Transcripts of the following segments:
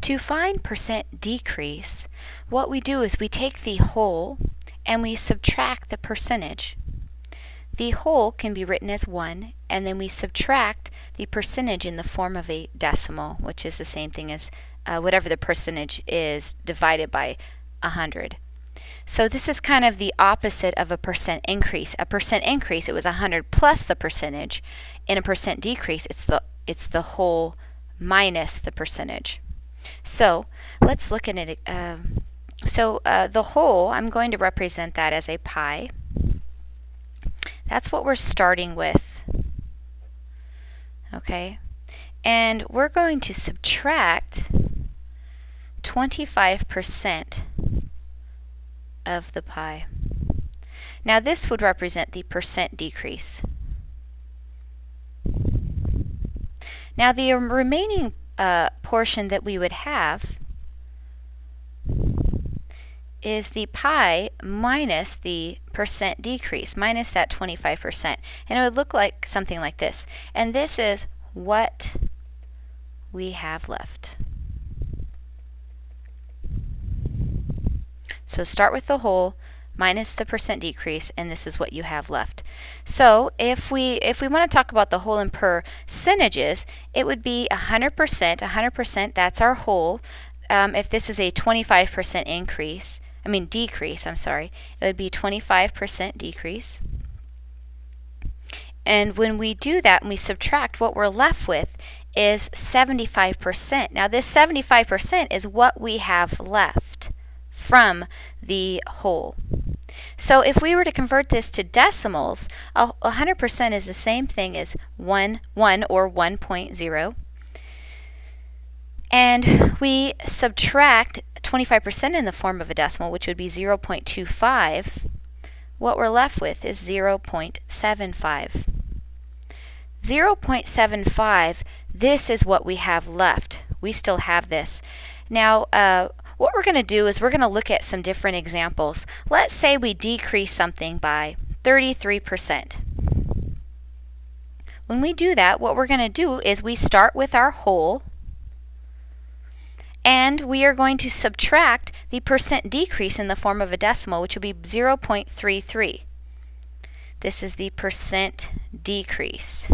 To find percent decrease, what we do is we take the whole and we subtract the percentage. The whole can be written as 1, and then we subtract the percentage in the form of a decimal, which is the same thing as whatever the percentage is divided by 100. So this is kind of the opposite of a percent increase. A percent increase, it was 100 plus the percentage. In a percent decrease, it's the whole minus the percentage. So let's look at it. The whole, I'm going to represent that as a pi. That's what we're starting with. Okay? And we're going to subtract 25% of the pi. Now this would represent the percent decrease. Now the remaining portion that we would have is the pi minus the percent decrease, minus that 25%. And it would look like something like this. And this is what we have left. So start with the whole, minus the percent decrease, and this is what you have left. So if we want to talk about the whole in percentages, it would be 100%. 100%, that's our whole. If this is a 25% decrease, it would be 25% decrease. And when we do that and we subtract, what we're left with is 75%. Now this 75% is what we have left from the whole. So if we were to convert this to decimals, 100% is the same thing as 1 or 1.0. And we subtract 25% in the form of a decimal, which would be 0.25. What we're left with is 0.75. 0.75, this is what we have left. We still have this. Now, what we're going to do is we're going to look at some different examples. Let's say we decrease something by 33%. When we do that, what we're going to do is we start with our whole, and we are going to subtract the percent decrease in the form of a decimal, which would be 0.33. This is the percent decrease.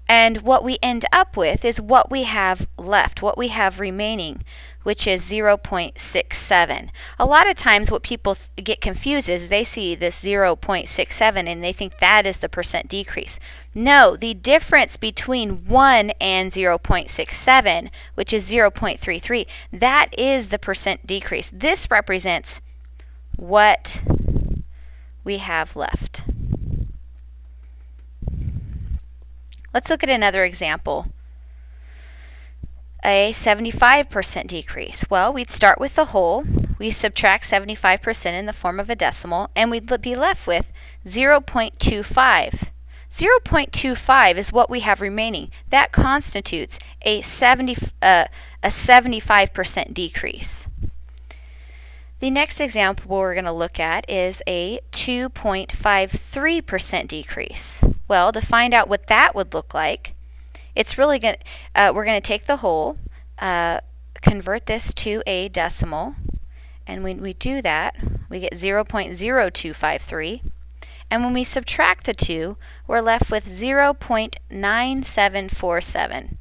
And what we end up with is what we have left, what we have remaining, which is 0.67. A lot of times what people get confused is they see this 0.67 and they think that is the percent decrease. No, the difference between 1 and 0.67, which is 0.33, that is the percent decrease. This represents what we have left. Let's look at another example. A 75% decrease. Well, we'd start with the whole, we subtract 75% in the form of a decimal, and we'd be left with 0.25. 0.25 is what we have remaining. That constitutes a 75% decrease. The next example we're going to look at is a 2.53% decrease. Well, to find out what that would look like, it's really going we're going to take the whole, convert this to a decimal, and when we do that, we get 0.0253. And when we subtract the two, we're left with 0.9747.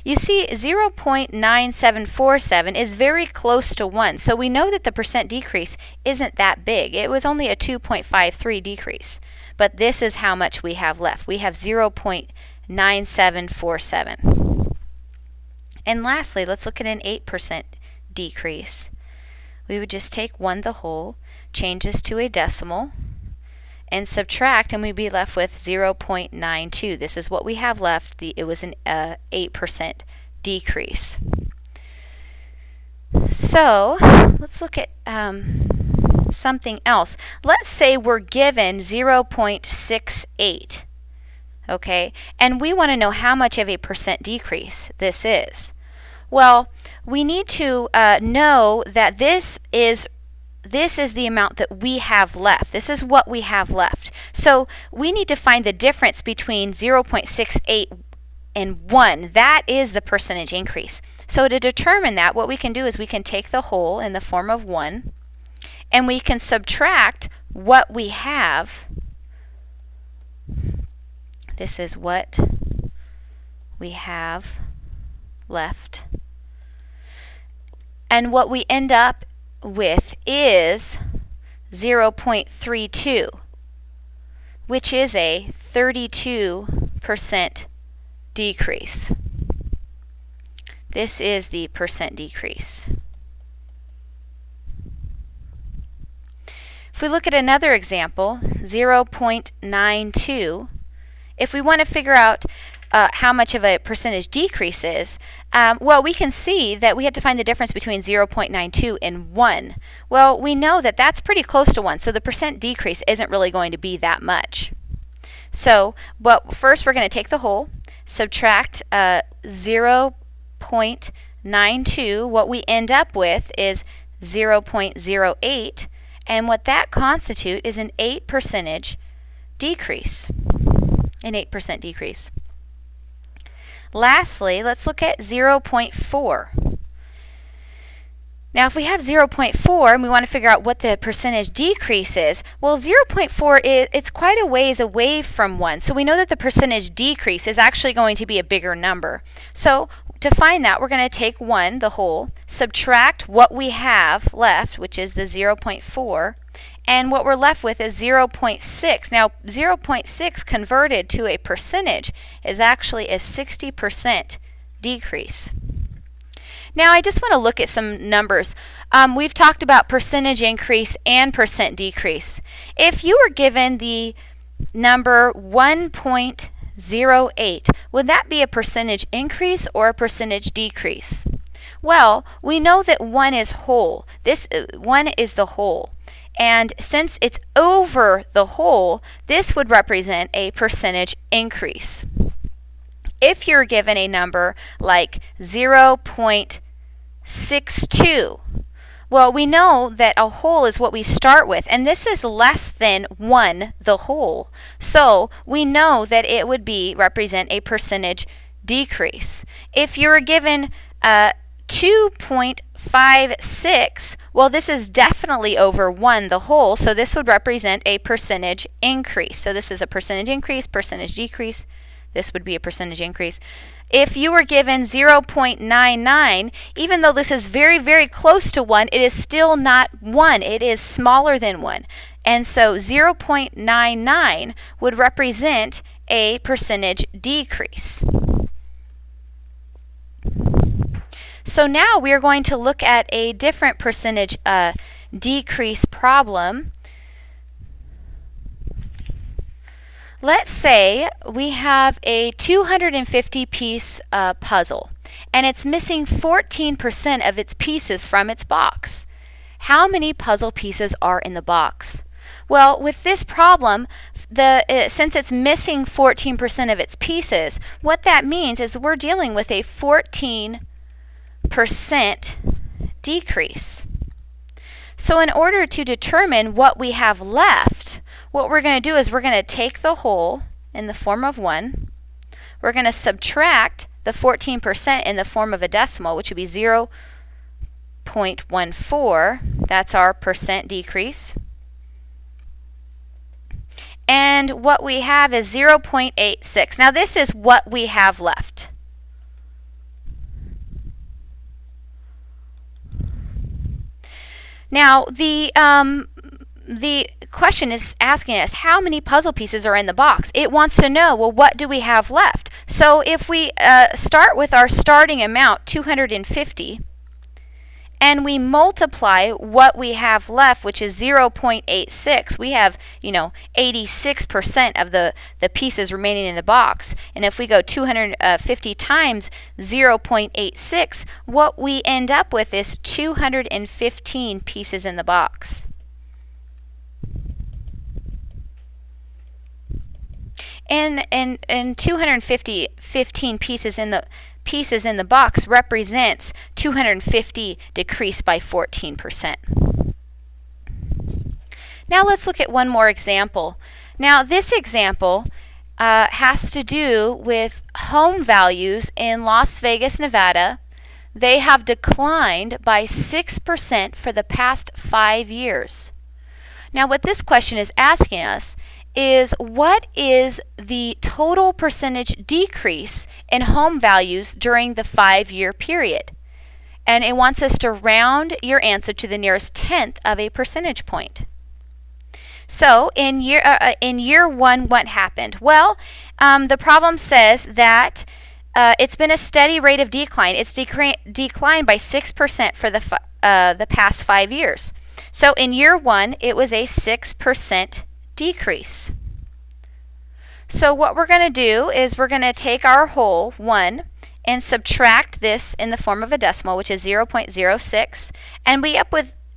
You see, 0.9747 is very close to 1, so we know that the percent decrease isn't that big. It was only a 2.53 decrease, but this is how much we have left. We have 0.9747. And lastly, let's look at an 8% decrease. We would just take 1 the whole, change this to a decimal, and subtract, and we'd be left with 0.92. This is what we have left. It was an 8% decrease. So let's look at something else. Let's say we're given 0.68, okay, and we want to know how much of a percent decrease this is. Well, we need to know that this is the amount that we have left. This is what we have left. So we need to find the difference between 0.68 and 1. That is the percentage increase. So to determine that, what we can do is we can take the whole in the form of 1, and we can subtract what we have. This is what we have left. And what we end up with is 0.32, which is a 32% decrease. This is the percent decrease. If we look at another example, 0.92, if we want to figure out how much of a percentage decrease is, well, we can see that we had to find the difference between 0.92 and 1. Well, we know that that's pretty close to 1, so the percent decrease isn't really going to be that much. So, but first we're going to take the whole, subtract 0.92. What we end up with is 0.08, and what that constitutes is an 8% decrease. An 8% decrease. Lastly, let's look at 0.4. Now, if we have 0.4 and we want to figure out what the percentage decrease is, well, 0.4 it's quite a ways away from 1. So we know that the percentage decrease is actually going to be a bigger number. So to find that, we're going to take 1, the whole, subtract what we have left, which is the 0.4, and what we're left with is 0.6. Now, 0.6 converted to a percentage is actually a 60% decrease. Now, I just want to look at some numbers. We've talked about percentage increase and percent decrease. If you were given the number 1.08, would that be a percentage increase or a percentage decrease? Well, we know that 1 is whole. This 1 is the whole. And since it's over the whole, this would represent a percentage increase. If you're given a number like 0.62, well, we know that a whole is what we start with, and this is less than 1, the whole. So we know that it would represent a percentage decrease. If you're given 2.56, well, this is definitely over 1, the whole, so this would represent a percentage increase. So this is a percentage increase, percentage decrease. This would be a percentage increase. If you were given 0.99, even though this is very, very close to 1, it is still not 1. It is smaller than 1. And so 0.99 would represent a percentage decrease. So now we are going to look at a different percentage decrease problem. Let's say we have a 250 piece puzzle, and it's missing 14% of its pieces from its box. How many puzzle pieces are in the box? Well, with this problem, since it's missing 14% of its pieces, what that means is we're dealing with a 14% decrease. So in order to determine what we have left, what we're going to do is we're going to take the whole in the form of 1. We're going to subtract the 14% in the form of a decimal, which would be 0.14. That's our percent decrease. And what we have is 0.86. Now this is what we have left. Now the question is asking us how many puzzle pieces are in the box. It wants to know, well, what do we have left? So if we start with our starting amount, 250, and we multiply what we have left, which is 0.86, we have, 86% of the pieces remaining in the box. And if we go 250 times 0.86, what we end up with is 215 pieces in the box. And 215 pieces in the box represents 250 decreased by 14%. Now let's look at one more example. Now this example, has to do with home values in Las Vegas, Nevada. They have declined by 6% for the past 5 years. Now, what this question is asking us is, what is the total percentage decrease in home values during the 5-year period? And it wants us to round your answer to the nearest tenth of a percentage point. So in year one, what happened? Well, the problem says that it's been a steady rate of decline. It's declined by 6% for the past 5 years. So in year one, it was a 6% decrease. So what we're going to do is we're going to take our whole 1 and subtract this in the form of a decimal, which is 0.06, and we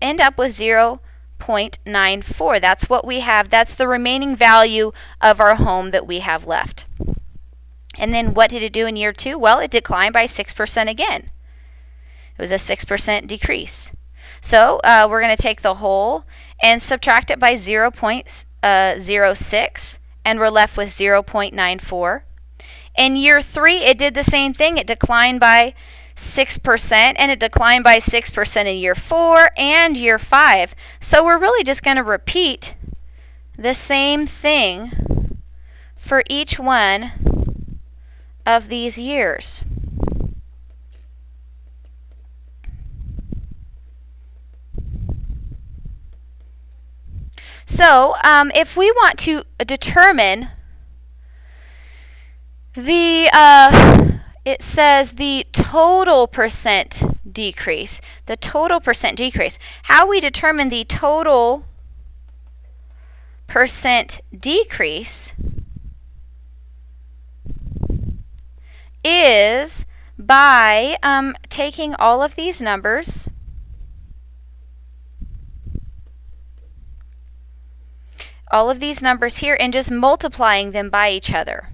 end up with 0.94. That's what we have. That's the remaining value of our home that we have left. And then what did it do in year 2? Well, it declined by 6% again. It was a 6% decrease. So we're going to take the whole and subtract it by 0.06, and we're left with 0.94. In year 3, it did the same thing. It declined by 6%, and it declined by 6% in year 4 and year 5. So we're really just going to repeat the same thing for each one of these years. So if we want to determine it says the total percent decrease. The total percent decrease. How we determine the total percent decrease is by taking all of these numbers here and just multiplying them by each other.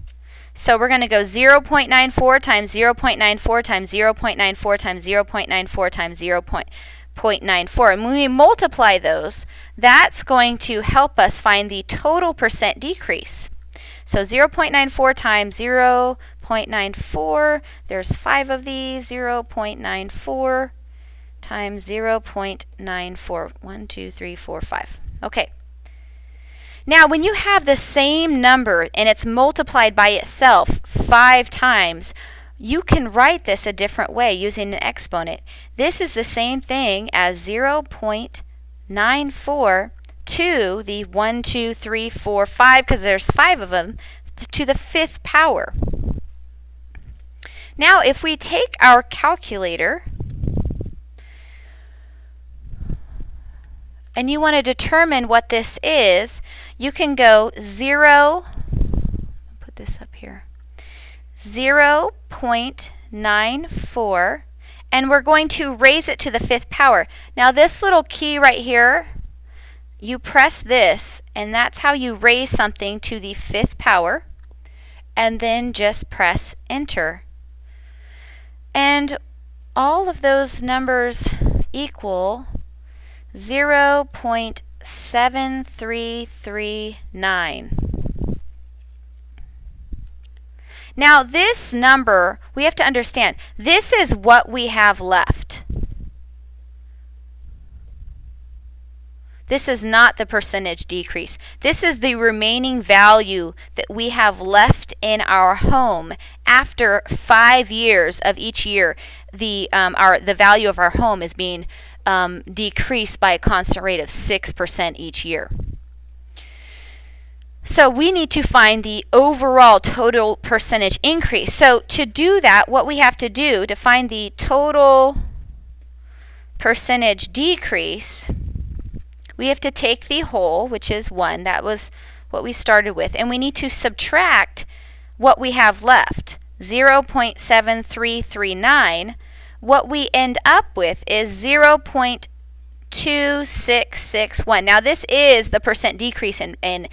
So we're going to go 0.94 times 0.94 times 0.94 times 0.94 times 0.94. And when we multiply those, that's going to help us find the total percent decrease. So 0.94 times 0.94, there's 5 of these, 0.94 times 0.94. 1, 2, 3, 4, 5. Okay. Now, when you have the same number and it's multiplied by itself 5 times, you can write this a different way using an exponent. This is the same thing as 0.94 to the 1, 2, 3, 4, 5, because there's 5 of them, to the 5th power. Now, if we take our calculator and you want to determine what this is, you can go 0.94, and we're going to raise it to the 5th power. Now this little key right here, you press this, and that's how you raise something to the 5th power, and then just press enter. And all of those numbers equal 0.7339. Now this number, we have to understand, this is what we have left. This is not the percentage decrease. This is the remaining value that we have left in our home after 5 years of each year. The value of our home is being decreased by a constant rate of 6% each year. So we need to find the overall total percentage increase. So to do that, what we have to do to find the total percentage decrease, we have to take the whole, which is 1. That was what we started with. And we need to subtract what we have left, 0.7339. What we end up with is 0.2661. Now this is the percent decrease in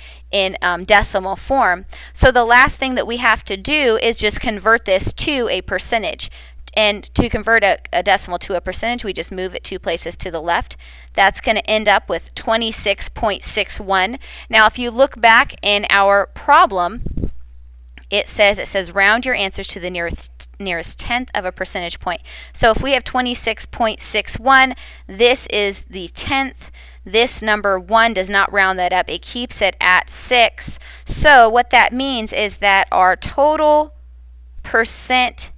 decimal form. So the last thing that we have to do is just convert this to a percentage. And to convert a decimal to a percentage, we just move it 2 places to the left. That's going to end up with 26.61. Now if you look back in our problem, it says round your answers to the nearest tenth of a percentage point. So if we have 26.61, this is the tenth. This number 1 does not round that up. It keeps it at 6. So what that means is that our total percent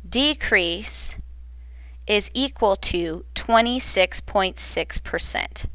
decrease is equal to 26.6%.